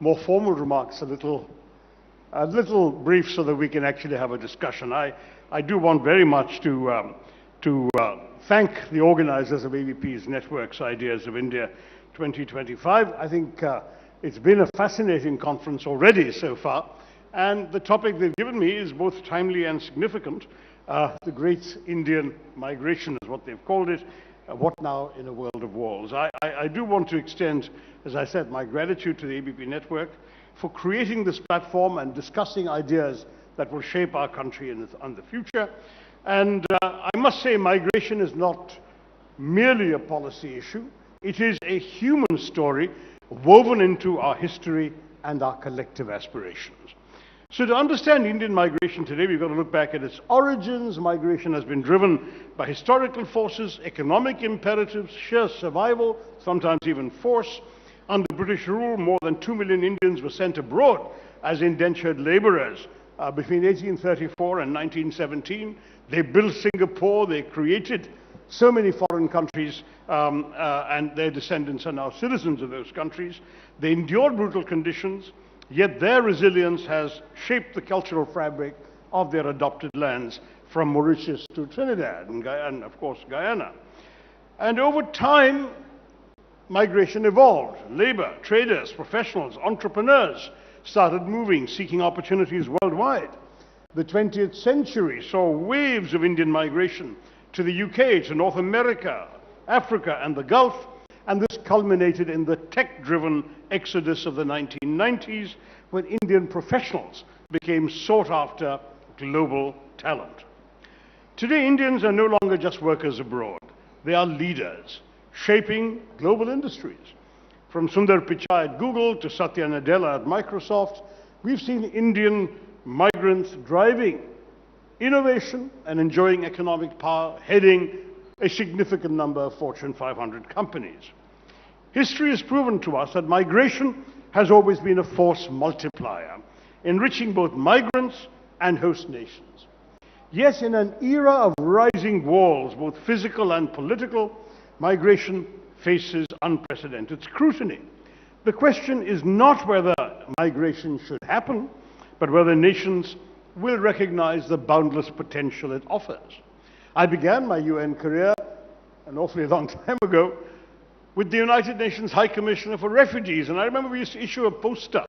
more formal remarks a little brief so that we can actually have a discussion. I do want very much to thank the organizers of ABP's Networks Ideas of India 2025. I think it's been a fascinating conference already so far, and the topic they've given me is both timely and significant. The Great Indian Migration is what they've called it. What now in a world of walls? I do want to extend, as I said, my gratitude to the ABP Network for creating this platform and discussing ideas that will shape our country in the future. And I must say, migration is not merely a policy issue. It is a human story woven into our history and our collective aspirations. So to understand Indian migration today, we've got to look back at its origins. Migration has been driven by historical forces, economic imperatives, sheer survival, sometimes even force. Under British rule, more than 2 million Indians were sent abroad as indentured laborers between 1834 and 1917. They built Singapore, they created so many foreign countries, and their descendants are now citizens of those countries. They endured brutal conditions, yet their resilience has shaped the cultural fabric of their adopted lands, from Mauritius to Trinidad and of course, Guyana. And over time, migration evolved. Labor, traders, professionals, entrepreneurs started moving, seeking opportunities worldwide. The 20th century saw waves of Indian migration to the UK, to North America, Africa, and the Gulf, and this culminated in the tech-driven exodus of the 1990s, when Indian professionals became sought-after global talent. Today, Indians are no longer just workers abroad. They are leaders, shaping global industries. From Sundar Pichai at Google to Satya Nadella at Microsoft, we've seen Indian migrants driving innovation and enjoying economic power, heading a significant number of Fortune 500 companies. History has proven to us that migration has always been a force multiplier, enriching both migrants and host nations. Yes, in an era of rising walls, both physical and political, migration faces unprecedented scrutiny. The question is not whether migration should happen, but whether nations will recognize the boundless potential it offers. I began my UN career an awfully long time ago with the United Nations High Commissioner for Refugees, and I remember we used to issue a poster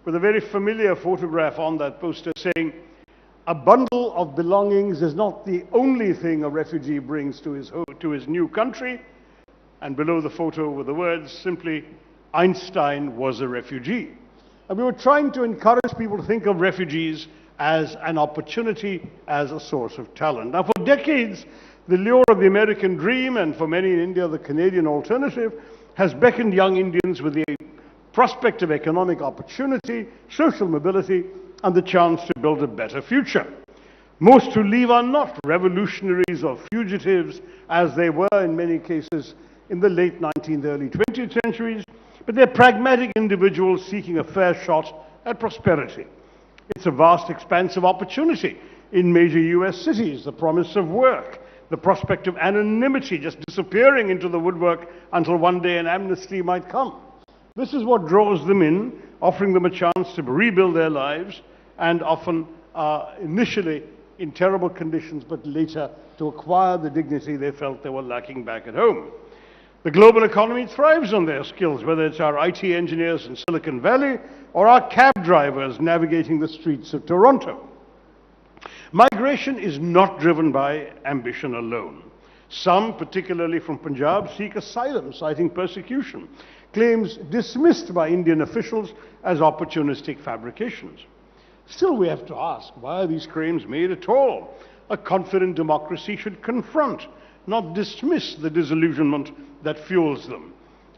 with a very familiar photograph on that poster saying, "A bundle of belongings is not the only thing a refugee brings to his new country," and below the photo were the words simply, "Einstein was a refugee." And we were trying to encourage people to think of refugees as an opportunity, as a source of talent. Now, for decades, the lure of the American dream, and for many in India, the Canadian alternative, has beckoned young Indians with the prospect of economic opportunity, social mobility, and the chance to build a better future. Most who leave are not revolutionaries or fugitives, as they were in many cases in the late 19th, early 20th centuries, but they're pragmatic individuals seeking a fair shot at prosperity. It's a vast expanse of opportunity in major US cities, the promise of work, the prospect of anonymity just disappearing into the woodwork until one day an amnesty might come. This is what draws them in, offering them a chance to rebuild their lives, and often initially in terrible conditions, but later to acquire the dignity they felt they were lacking back at home. The global economy thrives on their skills, whether it's our IT engineers in Silicon Valley or our cab drivers navigating the streets of Toronto. Migration is not driven by ambition alone. Some, particularly from Punjab, seek asylum, citing persecution, claims dismissed by Indian officials as opportunistic fabrications. Still, we have to ask, why are these claims made at all? A confident democracy should confront, not dismiss, the disillusionment that fuels them.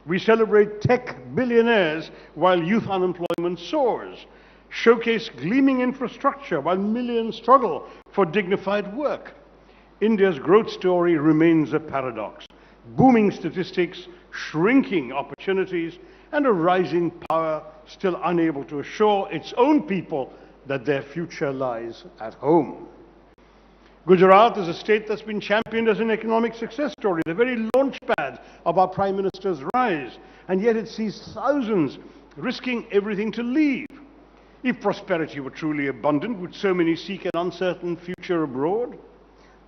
We celebrate tech billionaires while youth unemployment soars, showcase gleaming infrastructure while millions struggle for dignified work. India's growth story remains a paradox. Booming statistics, shrinking opportunities, and a rising power still unable to assure its own people that their future lies at home. Gujarat is a state that's been championed as an economic success story, the very launchpad of our Prime Minister's rise, and yet it sees thousands risking everything to leave. If prosperity were truly abundant, would so many seek an uncertain future abroad?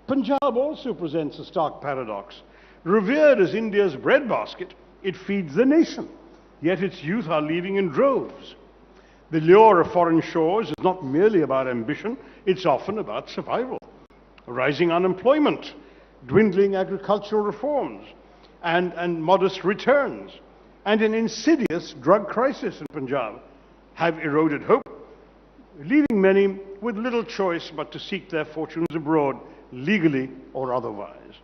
Punjab also presents a stark paradox. Revered as India's breadbasket, it feeds the nation, yet its youth are leaving in droves. The lure of foreign shores is not merely about ambition, it's often about survival. Rising unemployment, dwindling agricultural reforms, and modest returns, and an insidious drug crisis in Punjab have eroded hope, leaving many with little choice but to seek their fortunes abroad, legally or otherwise.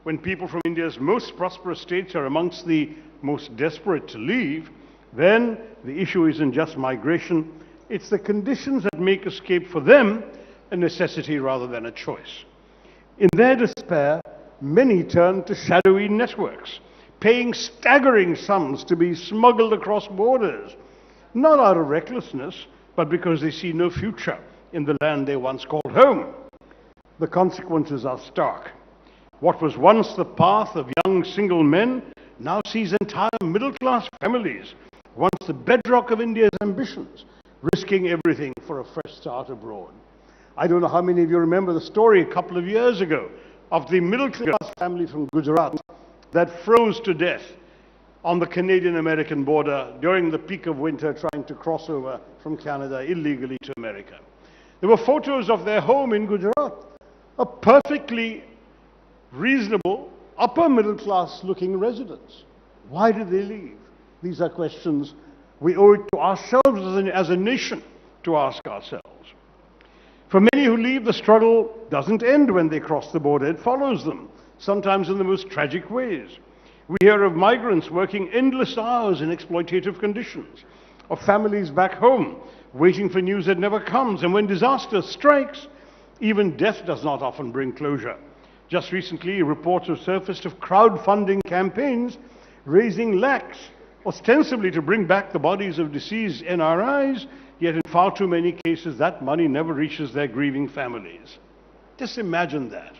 When people from India's most prosperous states are amongst the most desperate to leave, then the issue isn't just migration, it's the conditions that make escape for them a necessity rather than a choice. In their despair, many turn to shadowy networks, paying staggering sums to be smuggled across borders, not out of recklessness, but because they see no future in the land they once called home. The consequences are stark. What was once the path of young single men now sees entire middle-class families, once the bedrock of India's ambitions, risking everything for a fresh start abroad. I don't know how many of you remember the story a couple of years ago of the middle-class family from Gujarat that froze to death on the Canadian-American border during the peak of winter trying to cross over from Canada illegally to America. There were photos of their home in Gujarat, a perfectly reasonable, upper-middle-class looking residence. Why did they leave? These are questions we owe it to ourselves as a nation to ask ourselves. For many who leave, the struggle doesn't end when they cross the border. It follows them, sometimes in the most tragic ways. We hear of migrants working endless hours in exploitative conditions, of families back home waiting for news that never comes, and when disaster strikes, even death does not often bring closure. Just recently, reports have surfaced of crowdfunding campaigns raising lakhs, ostensibly to bring back the bodies of deceased NRIs, yet in far too many cases that money never reaches their grieving families. Just imagine that.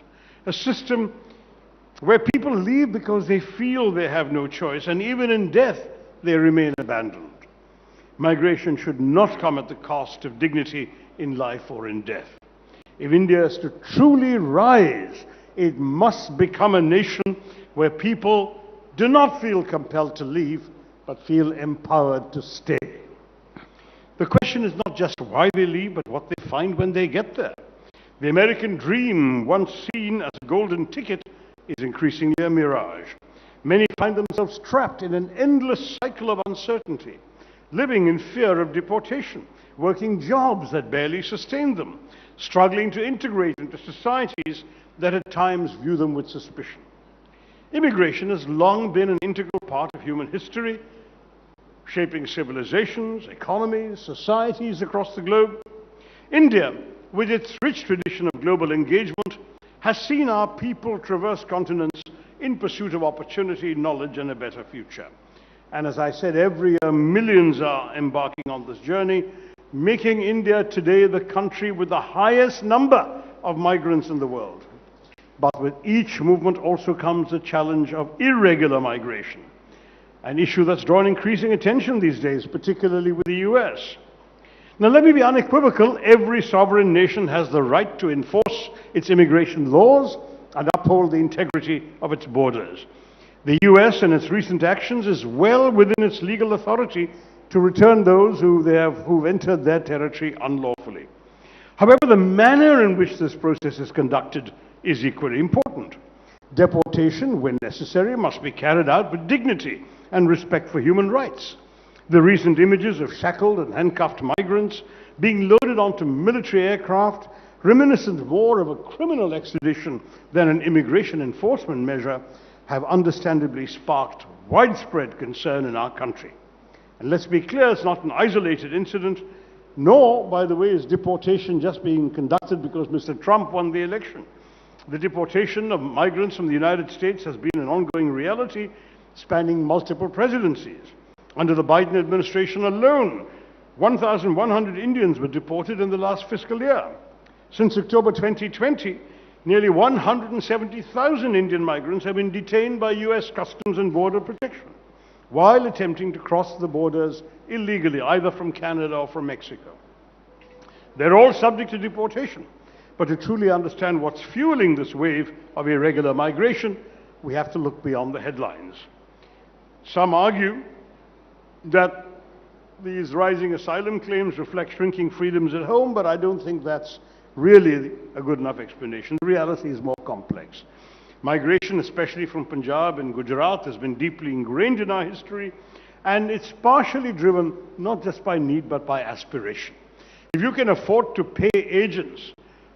A system where people leave because they feel they have no choice, and even in death they remain abandoned. Migration should not come at the cost of dignity in life or in death. If India is to truly rise, it must become a nation where people do not feel compelled to leave, but feel empowered to stay. The question is not just why they leave, but what they find when they get there. The American dream, once seen as a golden ticket, is increasingly a mirage. Many find themselves trapped in an endless cycle of uncertainty, living in fear of deportation, working jobs that barely sustain them, struggling to integrate into societies that at times view them with suspicion. Immigration has long been an integral part of human history, shaping civilizations, economies, societies across the globe. India, with its rich tradition of global engagement, has seen our people traverse continents in pursuit of opportunity, knowledge, and a better future. And as I said, every year millions are embarking on this journey, making India today the country with the highest number of migrants in the world. But with each movement also comes the challenge of irregular migration, an issue that's drawn increasing attention these days, particularly with the US. Now let me be unequivocal, every sovereign nation has the right to enforce its immigration laws and uphold the integrity of its borders. The US and its recent actions is well within its legal authority to return those who've entered their territory unlawfully. However, the manner in which this process is conducted is equally important. Deportation, when necessary, must be carried out with dignity and respect for human rights. The recent images of shackled and handcuffed migrants being loaded onto military aircraft, reminiscent more of a criminal extradition than an immigration enforcement measure, have understandably sparked widespread concern in our country. And let's be clear, it's not an isolated incident, nor, by the way, is deportation just being conducted because Mr. Trump won the election. The deportation of migrants from the United States has been an ongoing reality spanning multiple presidencies. Under the Biden administration alone, 1,100 Indians were deported in the last fiscal year. Since October 2020, nearly 170,000 Indian migrants have been detained by US Customs and Border Protection. while attempting to cross the borders illegally, either from Canada or from Mexico. They're all subject to deportation. But to truly understand what's fueling this wave of irregular migration, we have to look beyond the headlines. Some argue that these rising asylum claims reflect shrinking freedoms at home, but I don't think that's really a good enough explanation. The reality is more complex. Migration, especially from Punjab and Gujarat, has been deeply ingrained in our history, and it's partially driven not just by need, but by aspiration. If you can afford to pay agents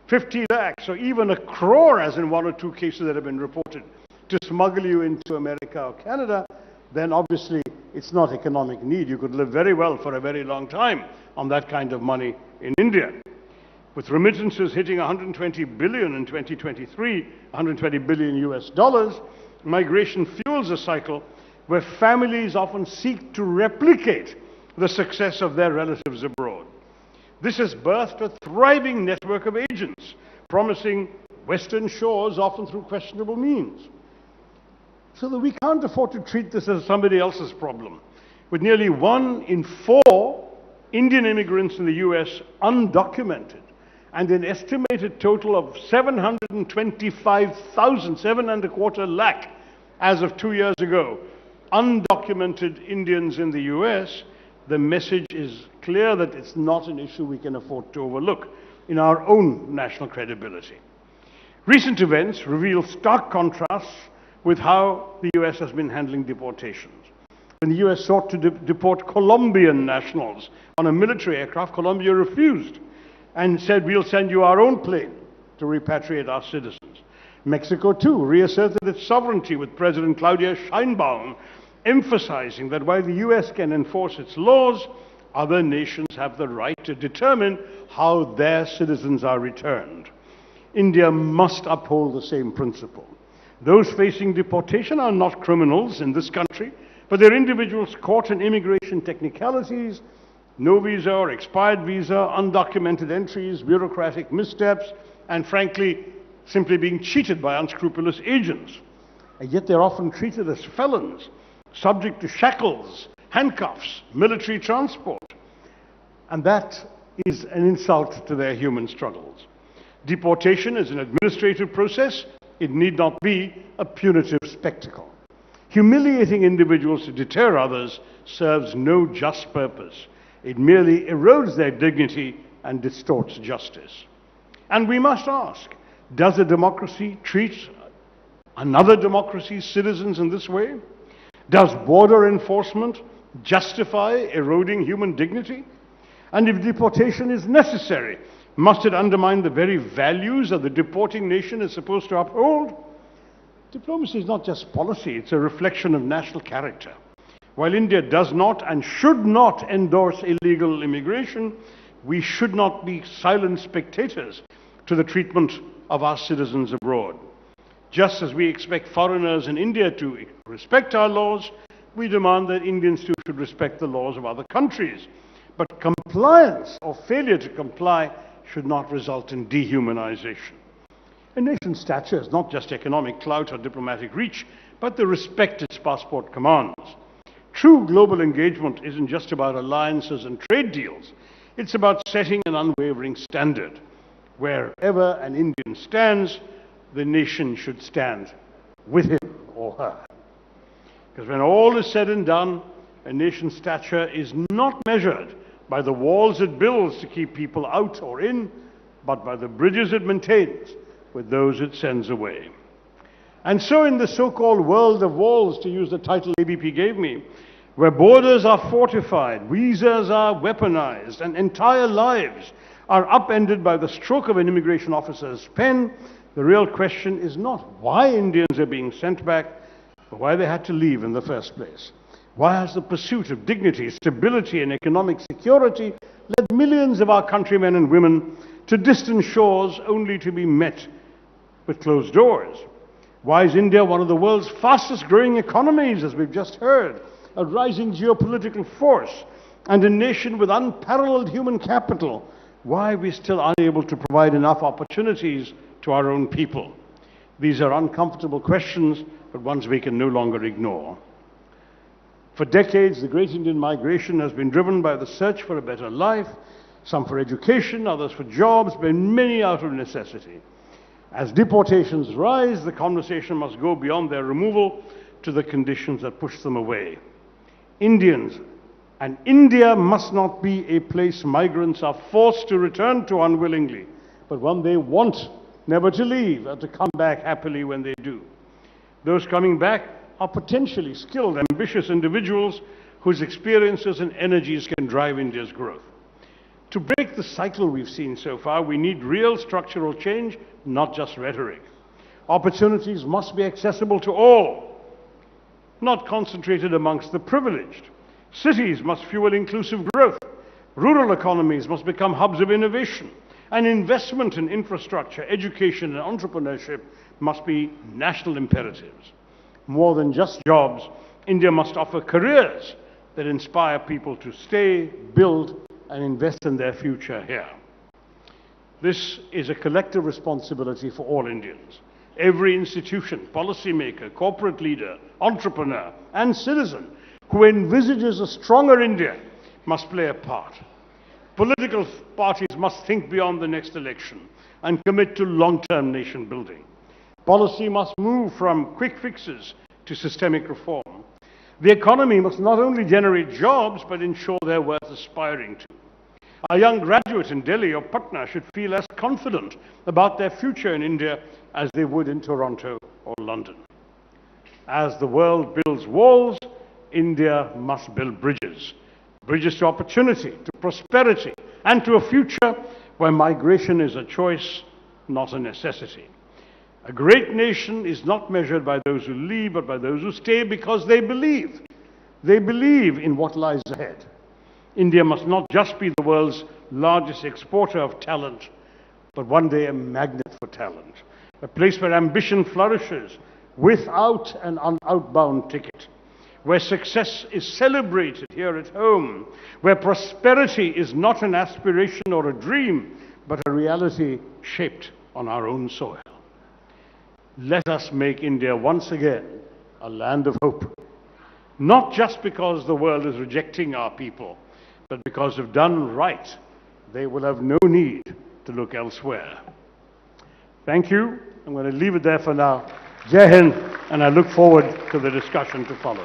50 lakhs or even 1 crore, as in 1 or 2 cases that have been reported, to smuggle you into America or Canada, then obviously it's not economic need. You could live very well for a very long time on that kind of money in India. With remittances hitting 120 billion in 2023, 120 billion US dollars, migration fuels a cycle where families often seek to replicate the success of their relatives abroad. This has birthed a thriving network of agents, promising Western shores often through questionable means. So that we can't afford to treat this as somebody else's problem. With nearly 1 in 4 Indian immigrants in the US undocumented, and an estimated total of 725,000, 7.25 lakh, as of 2 years ago, undocumented Indians in the US, the message is clear that it's not an issue we can afford to overlook in our own national credibility. Recent events reveal stark contrasts with how the US has been handling deportations. When the US sought to deport Colombian nationals on a military aircraft, Colombia refused and said, we'll send you our own plane to repatriate our citizens. Mexico, too, reasserted its sovereignty with President Claudia Sheinbaum, emphasizing that while the US can enforce its laws, other nations have the right to determine how their citizens are returned. India must uphold the same principle. Those facing deportation are not criminals in this country, but they're individuals caught in immigration technicalities, no visa or expired visa, undocumented entries, bureaucratic missteps, and frankly, simply being cheated by unscrupulous agents. And yet they're often treated as felons, subject to shackles, handcuffs, military transport. And that is an insult to their human struggles. Deportation is an administrative process. It need not be a punitive spectacle. Humiliating individuals to deter others serves no just purpose. It merely erodes their dignity and distorts justice. And we must ask, does a democracy treat another democracy's citizens in this way? Does border enforcement justify eroding human dignity? And if deportation is necessary, must it undermine the very values that the deporting nation is supposed to uphold? Diplomacy is not just policy, it's a reflection of national character. While India does not and should not endorse illegal immigration, we should not be silent spectators to the treatment of our citizens abroad. Just as we expect foreigners in India to respect our laws, we demand that Indians too should respect the laws of other countries. But compliance or failure to comply should not result in dehumanization. A nation's stature is not just economic clout or diplomatic reach, but the respect its passport commands. True global engagement isn't just about alliances and trade deals. It's about setting an unwavering standard. Wherever an Indian stands, the nation should stand with him or her. Because when all is said and done, a nation's stature is not measured by the walls it builds to keep people out or in, but by the bridges it maintains with those it sends away. And so in the so-called world of walls, to use the title ABP gave me, where borders are fortified, visas are weaponized, and entire lives are upended by the stroke of an immigration officer's pen, the real question is not why Indians are being sent back, but why they had to leave in the first place. Why has the pursuit of dignity, stability, and economic security led millions of our countrymen and women to distant shores only to be met with closed doors? Why is India one of the world's fastest growing economies, as we've just heard, a rising geopolitical force, and a nation with unparalleled human capital? Why are we still unable to provide enough opportunities to our own people? These are uncomfortable questions, but ones we can no longer ignore. For decades, the great Indian migration has been driven by the search for a better life, some for education, others for jobs, but many out of necessity. As deportations rise, the conversation must go beyond their removal to the conditions that push them away. Indians and India must not be a place migrants are forced to return to unwillingly, but one they want never to leave and to come back happily when they do. Those coming back are potentially skilled, ambitious individuals whose experiences and energies can drive India's growth. To break the cycle we've seen so far, we need real structural change, not just rhetoric. Opportunities must be accessible to all, not concentrated amongst the privileged. Cities must fuel inclusive growth. Rural economies must become hubs of innovation. And investment in infrastructure, education, and entrepreneurship must be national imperatives. More than just jobs, India must offer careers that inspire people to stay, build, and invest in their future here. This is a collective responsibility for all Indians. Every institution, policymaker, corporate leader, entrepreneur, and citizen who envisages a stronger India must play a part. Political parties must think beyond the next election and commit to long-term nation building. Policy must move from quick fixes to systemic reform. The economy must not only generate jobs, but ensure they're worth aspiring to. A young graduate in Delhi or Patna should feel as confident about their future in India as they would in Toronto or London. As the world builds walls, India must build bridges. Bridges to opportunity, to prosperity, and to a future where migration is a choice, not a necessity. A great nation is not measured by those who leave, but by those who stay because they believe. They believe in what lies ahead. India must not just be the world's largest exporter of talent, but one day a magnet for talent. A place where ambition flourishes without an outbound ticket. Where success is celebrated here at home. Where prosperity is not an aspiration or a dream, but a reality shaped on our own soil. Let us make India once again a land of hope. Not just because the world is rejecting our people, but because if done right, they will have no need to look elsewhere. Thank you. I'm going to leave it there for now. Jai Hind, and I look forward to the discussion to follow.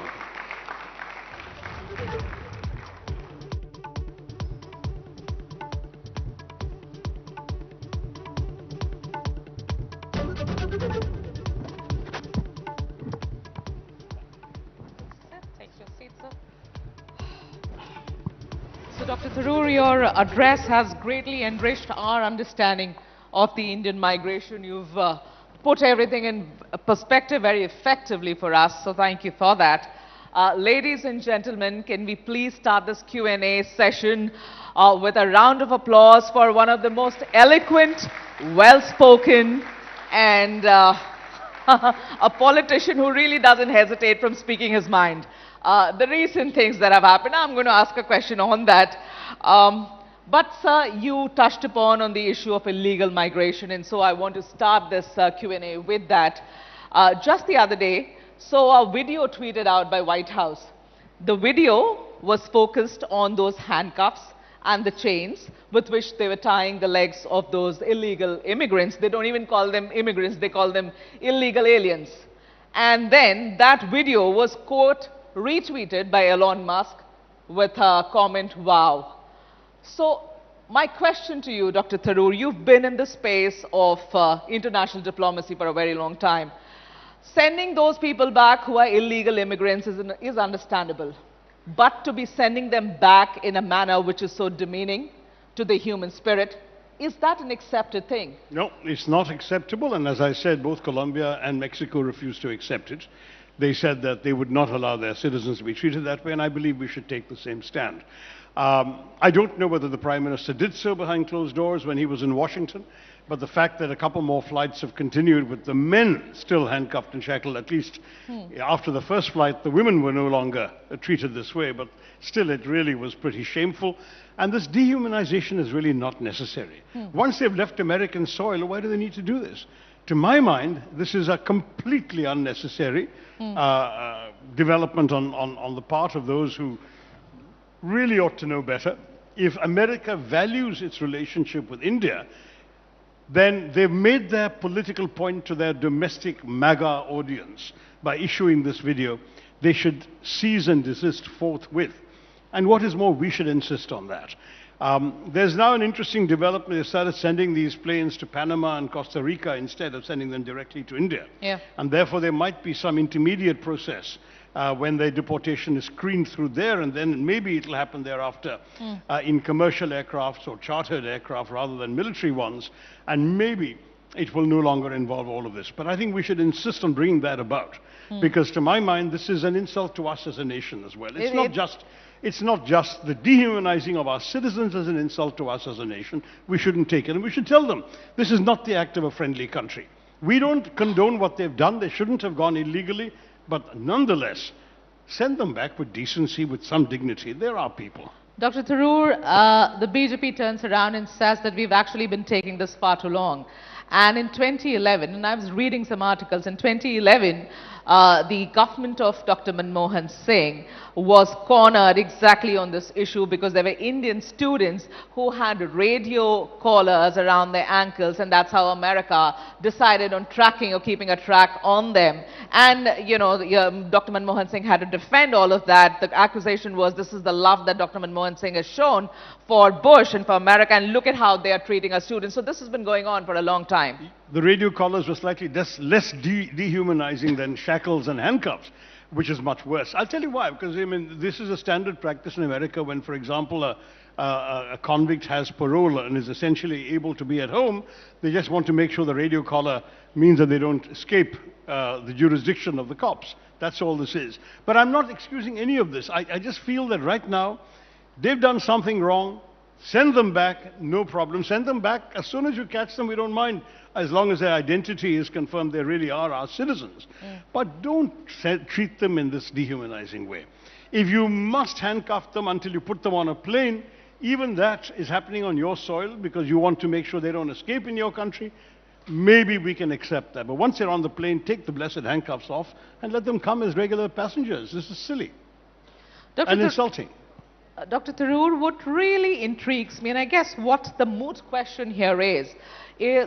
So, Dr. Tharoor, your address has greatly enriched our understanding of the Indian migration. You've put everything in perspective very effectively for us, so thank you for that. Ladies and gentlemen, can we please start this Q&A session with a round of applause for one of the most eloquent, well-spoken, and a politician who really doesn't hesitate from speaking his mind. The recent things that have happened, I'm going to ask a question on that. But sir, you touched upon on the issue of illegal migration, and so I want to start this Q&A with that. Just the other day, so a video tweeted out by White House. The video was focused on those handcuffs and the chains with which they were tying the legs of those illegal immigrants. They don't even call them immigrants, they call them illegal aliens. And then that video was, quote, retweeted by Elon Musk with a comment, wow. So my question to you, Dr. Tharoor, you've been in the space of international diplomacy for a very long time. Sending those people back who are illegal immigrants is understandable. But to be sending them back in a manner which is so demeaning to the human spirit, is that an accepted thing? No, it's not acceptable. And as I said, both Colombia and Mexico refused to accept it. They said that they would not allow their citizens to be treated that way, and I believe we should take the same stand. I don't know whether the Prime Minister did so behind closed doors when he was in Washington, but the fact that a couple more flights have continued with the men still handcuffed and shackled, at least after the first flight, the women were no longer treated this way, but still it really was pretty shameful. And this dehumanization is really not necessary. Once they've left American soil, why do they need to do this? To my mind, this is a completely unnecessary development on the part of those who really ought to know better. If America values its relationship with India, then they've made their political point to their domestic MAGA audience by issuing this video. They should cease and desist forthwith. And what is more, we should insist on that. There's now an interesting development. They started sending these planes to Panama and Costa Rica instead of sending them directly to India. Yeah. And therefore, there might be some intermediate process when their deportation is screened through there, and then maybe it'll happen thereafter in commercial aircrafts or chartered aircraft rather than military ones, and maybe it will no longer involve all of this. But I think we should insist on bringing that about, because to my mind, this is an insult to us as a nation as well. It's not just the dehumanizing of our citizens as an insult to us as a nation. We shouldn't take it, and we should tell them, this is not the act of a friendly country. We don't condone what they've done. They shouldn't have gone illegally. But nonetheless, send them back with decency, with some dignity. They're our people. Dr. Tharoor, the BJP turns around and says that we've actually been taking this far too long. And in 2011, and I was reading some articles, in 2011, the government of Dr. Manmohan Singh was cornered exactly on this issue because there were Indian students who had radio collars around their ankles, and that's how America decided on tracking or keeping a track on them. And, you know, Dr. Manmohan Singh had to defend all of that. The accusation was this is the love that Dr. Manmohan Singh has shown for Bush and for America, and look at how they are treating our students. So this has been going on for a long time. The radio collars were slightly less dehumanizing than shackles and handcuffs, which is much worse. I'll tell you why, because I mean, this is a standard practice in America when, for example, a convict has parole and is essentially able to be at home. They just want to make sure the radio collar means that they don't escape the jurisdiction of the cops. That's all this is. But I'm not excusing any of this. I just feel that right now, they've done something wrong. Send them back, no problem. Send them back. As soon as you catch them, we don't mind, as long as their identity is confirmed, they really are our citizens. But don't treat them in this dehumanizing way. If you must handcuff them until you put them on a plane, even that is happening on your soil because you want to make sure they don't escape in your country. Maybe we can accept that. But once they're on the plane, take the blessed handcuffs off and let them come as regular passengers. This is silly and insulting. Dr. Tharoor, what really intrigues me, and I guess what the moot question here is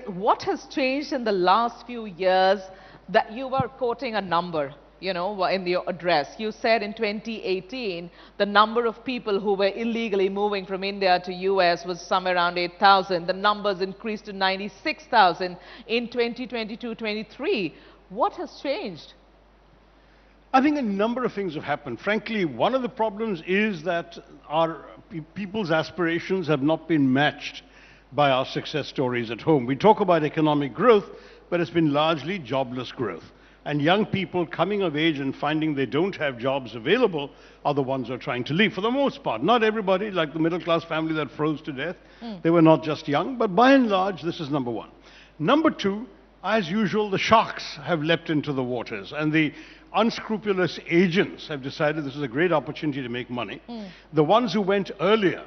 what has changed in the last few years that you were quoting a number, you know, in your address. You said in 2018, the number of people who were illegally moving from India to US was somewhere around 8,000. The numbers increased to 96,000 in 2022-23. What has changed? I think a number of things have happened. Frankly, one of the problems is that our people's aspirations have not been matched by our success stories at home. We talk about economic growth, but it's been largely jobless growth. And young people coming of age and finding they don't have jobs available are the ones who are trying to leave, for the most part. Not everybody, like the middle-class family that froze to death. They were not just young, but by and large, this is number one. Number two, as usual, the sharks have leapt into the waters, and the unscrupulous agents have decided this is a great opportunity to make money. The ones who went earlier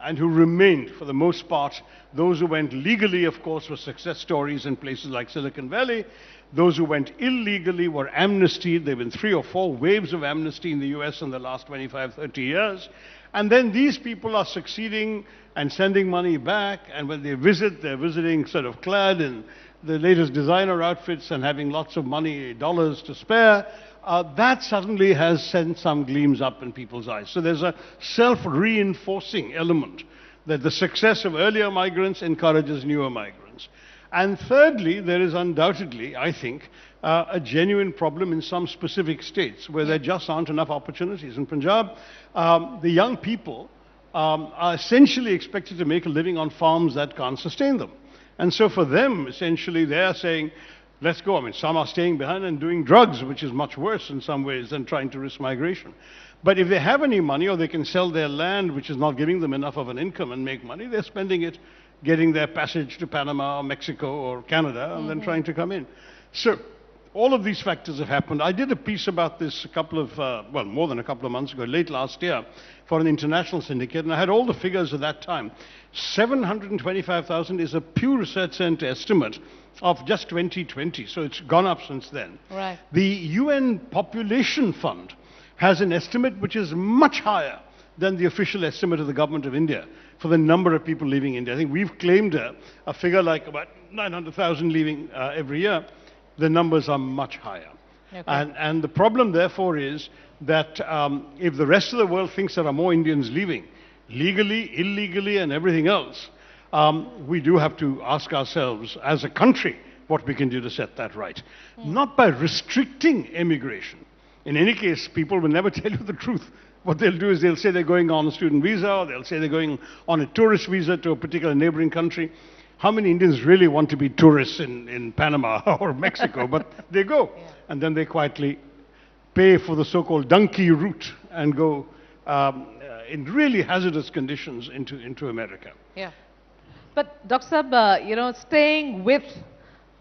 and who remained, for the most part, those who went legally, of course, were success stories in places like Silicon Valley. Those who went illegally were amnestied. There have been 3 or 4 waves of amnesty in the US in the last 25, 30 years. And then these people are succeeding and sending money back, and when they visit, they're visiting sort of clad in the latest designer outfits and having lots of money, dollars to spare. That suddenly has sent some gleams up in people's eyes. So there's a self-reinforcing element that the success of earlier migrants encourages newer migrants. And thirdly, there is undoubtedly, I think, a genuine problem in some specific states where there just aren't enough opportunities. In Punjab, the young people are essentially expected to make a living on farms that can't sustain them. And so for them, essentially, they're saying, let's go. I mean, some are staying behind and doing drugs, which is much worse in some ways than trying to risk migration. But if they have any money, or they can sell their land, which is not giving them enough of an income, and make money, they're spending it getting their passage to Panama or Mexico or Canada and then trying to come in. So all of these factors have happened. I did a piece about this a couple of, well, more than a couple of months ago, late last year, for an international syndicate, and I had all the figures at that time. 725,000 is a Pew Research Center estimate of just 2020, so it's gone up since then. Right. The UN Population Fund has an estimate which is much higher than the official estimate of the government of India for the number of people leaving India. I think we've claimed a figure like about 900,000 leaving every year. The numbers are much higher. Okay. And the problem, therefore, is that if the rest of the world thinks there are more Indians leaving, legally, illegally, and everything else, we do have to ask ourselves, as a country, what we can do to set that right. Not by restricting immigration. In any case, people will never tell you the truth. What they'll do is they'll say they're going on a student visa, or they'll say they're going on a tourist visa to a particular neighboring country. How many Indians really want to be tourists in Panama or Mexico? But they go. Yeah. And then they quietly pay for the so-called donkey route and go in really hazardous conditions into America. Yeah. But Dr. Sab, you know, staying with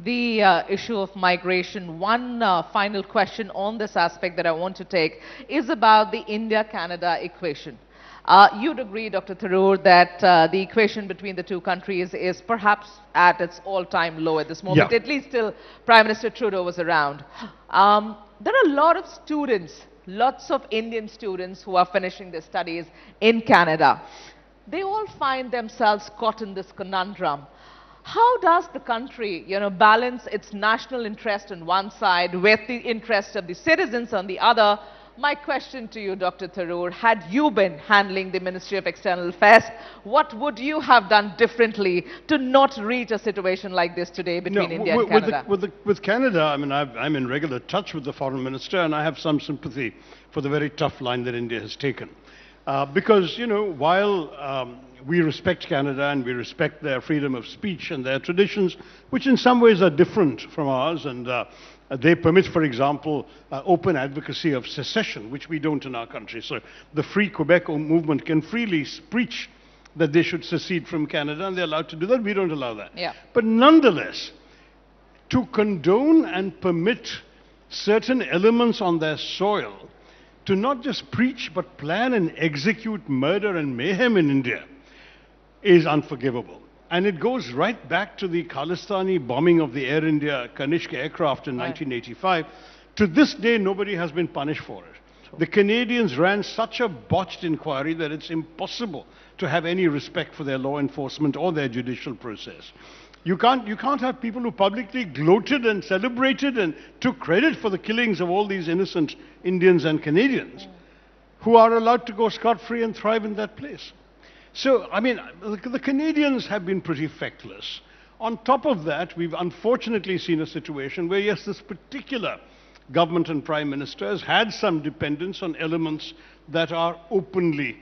the issue of migration, one final question on this aspect that I want to take is about the India-Canada equation. You'd agree, Dr. Tharoor, that the equation between the two countries is perhaps at its all-time low at this moment, at least till Prime Minister Trudeau was around. There are a lot of students, lots of Indian students who are finishing their studies in Canada. They all find themselves caught in this conundrum. How does the country, you know, balance its national interest on one side with the interest of the citizens on the other? My question to you, Dr. Tharoor, had you been handling the Ministry of External Affairs, what would you have done differently to not reach a situation like this today between India and Canada? With Canada, I mean, I'm in regular touch with the foreign minister, and I have some sympathy for the very tough line that India has taken. Because, you know, while we respect Canada and we respect their freedom of speech and their traditions, which in some ways are different from ours, and they permit, for example, open advocacy of secession, which we don't in our country. So the Free Quebec movement can freely preach that they should secede from Canada, and they're allowed to do that. We don't allow that. Yeah. But nonetheless, to condone and permit certain elements on their soil to not just preach but plan and execute murder and mayhem in India is unforgivable. And it goes right back to the Khalistani bombing of the Air India Kanishk aircraft in 1985. To this day, nobody has been punished for it. Sure. The Canadians ran such a botched inquiry that it's impossible to have any respect for their law enforcement or their judicial process. You can't have people who publicly gloated and celebrated and took credit for the killings of all these innocent Indians and Canadians who are allowed to go scot-free and thrive in that place. So, I mean, the Canadians have been pretty feckless. On top of that, we've unfortunately seen a situation where, yes, this particular government and prime minister has had some dependence on elements that are openly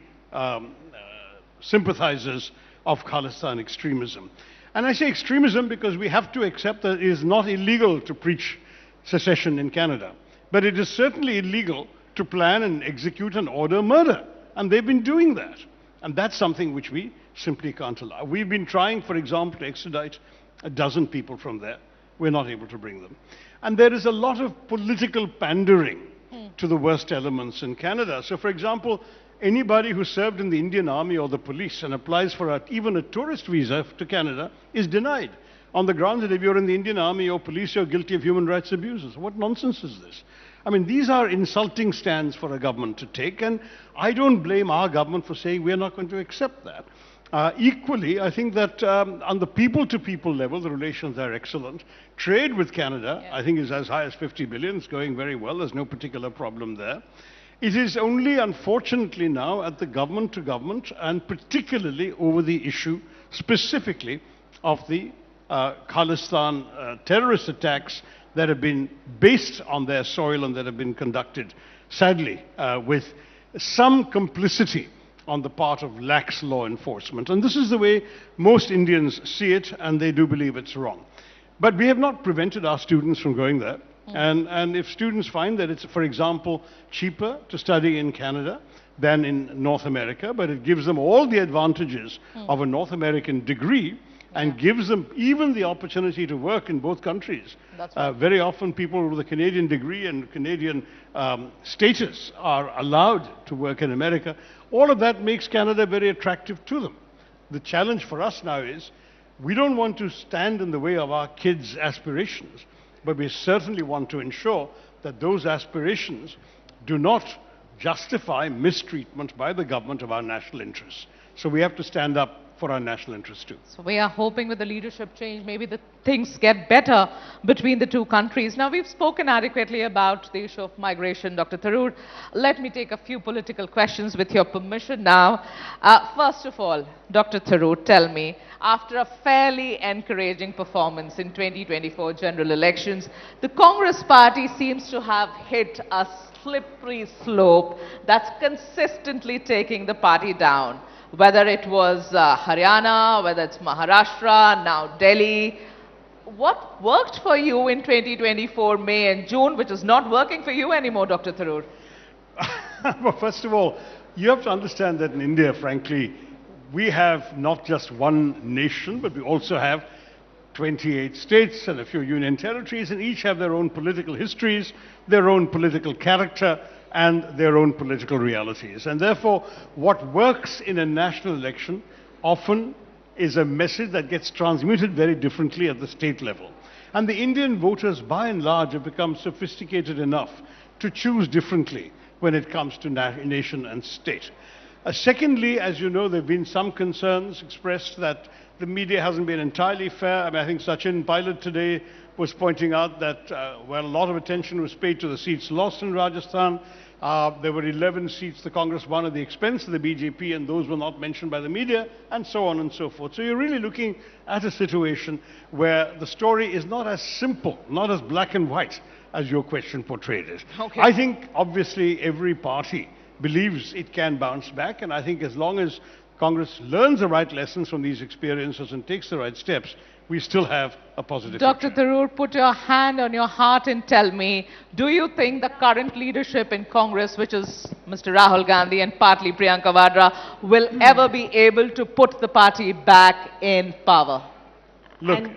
sympathizers of Khalistan extremism. And I say extremism because we have to accept that it is not illegal to preach secession in Canada. But it is certainly illegal to plan and execute and order murder. And they've been doing that. And that's something which we simply can't allow. We've been trying, for example, to extradite a dozen people from there. We're not able to bring them. And there is a lot of political pandering to the worst elements in Canada. So, for example, anybody who served in the Indian Army or the police and applies for even a tourist visa to Canada is denied on the grounds that if you're in the Indian Army or police, you're guilty of human rights abuses. What nonsense is this? I mean, these are insulting stands for a government to take, and I don't blame our government for saying we're not going to accept that. Equally, I think that on the people-to-people level, the relations are excellent. Trade with Canada, I think, is as high as 50 billion. It's going very well. There's no particular problem there. It is only, unfortunately, now at the government-to-government, and particularly over the issue specifically of the Khalistan terrorist attacks that have been based on their soil and that have been conducted, sadly, with some complicity on the part of lax law enforcement. And this is the way most Indians see it, and they do believe it's wrong. But we have not prevented our students from going there. And if students find that it's, for example, cheaper to study in Canada than in North America, but it gives them all the advantages of a North American degree, and gives them even the opportunity to work in both countries. That's right. Very often people with a Canadian degree and Canadian status are allowed to work in America. All of that makes Canada very attractive to them. The challenge for us now is we don't want to stand in the way of our kids' aspirations, but we certainly want to ensure that those aspirations do not justify mistreatment by the government of our national interests. So we have to stand up for our national interests too. So we are hoping with the leadership change, maybe the things get better between the two countries. Now, we've spoken adequately about the issue of migration, Dr. Tharoor. Let me take a few political questions with your permission now. First of all, Dr. Tharoor, tell me, after a fairly encouraging performance in 2024 general elections, the Congress party seems to have hit a slippery slope that's consistently taking the party down. Whether it was Haryana, whether it's Maharashtra, now Delhi. What worked for you in 2024 May and June, which is not working for you anymore, Dr. Tharoor? Well, first of all, you have to understand that in India, frankly, we have not just one nation, but we also have 28 states and a few union territories, and each have their own political histories, their own political character, and their own political realities. And therefore, what works in a national election often is a message that gets transmuted very differently at the state level. And the Indian voters, by and large, have become sophisticated enough to choose differently when it comes to nation and state. Secondly, as you know, there have been some concerns expressed that the media hasn't been entirely fair. I mean, I think Sachin Pilot today was pointing out that, well, a lot of attention was paid to the seats lost in Rajasthan. There were 11 seats the Congress won at the expense of the BJP, and those were not mentioned by the media, and so on and so forth. So you're really looking at a situation where the story is not as simple, not as black and white as your question portrayed it. Okay. I think, obviously, every party believes it can bounce back, and I think as long as Congress learns the right lessons from these experiences and takes the right steps, we still have a positive Dr. future. Tharoor, put your hand on your heart and tell me, do you think the current leadership in Congress, which is Mr. Rahul Gandhi and partly Priyanka Vadra, will ever be able to put the party back in power? Look,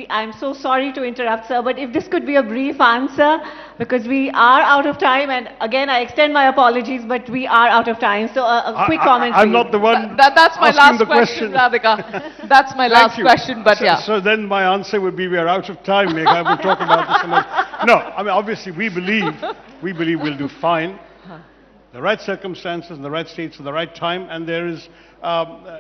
I'm so sorry to interrupt, sir, but if this could be a brief answer, because we are out of time, and again, I extend my apologies, but we are out of time. So a quick comment. I'm not the one That's my asking last the question, Radhika. That's my Thank last you. question, but yeah. So then my answer would be we are out of time, Megha. I will talk about this some other. No, I mean, obviously we believe we'll do fine. The right circumstances in the right states at the right time, and there is,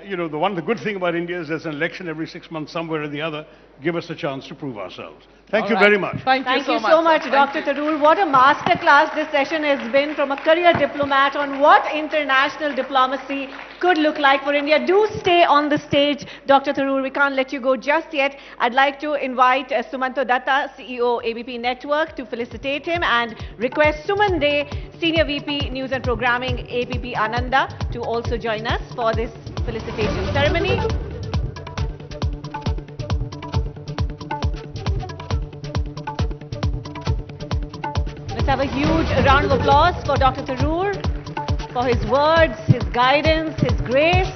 you know, the good thing about India is there's an election every 6 months somewhere or the other. Give us a chance to prove ourselves. Thank you very much. Thank you Thank you so much, sir. Dr. Tharoor. What a masterclass this session has been from a career diplomat on what international diplomacy could look like for India. Do stay on the stage, Dr. Tharoor. We can't let you go just yet. I'd like to invite Sumanto Datta, CEO ABP Network, to felicitate him and request Suman Dey, Senior VP News and Programming, ABP Ananda, to also join us for this felicitation ceremony. Let's have a huge round of applause for Dr. Tharoor, for his words, his guidance, his grace.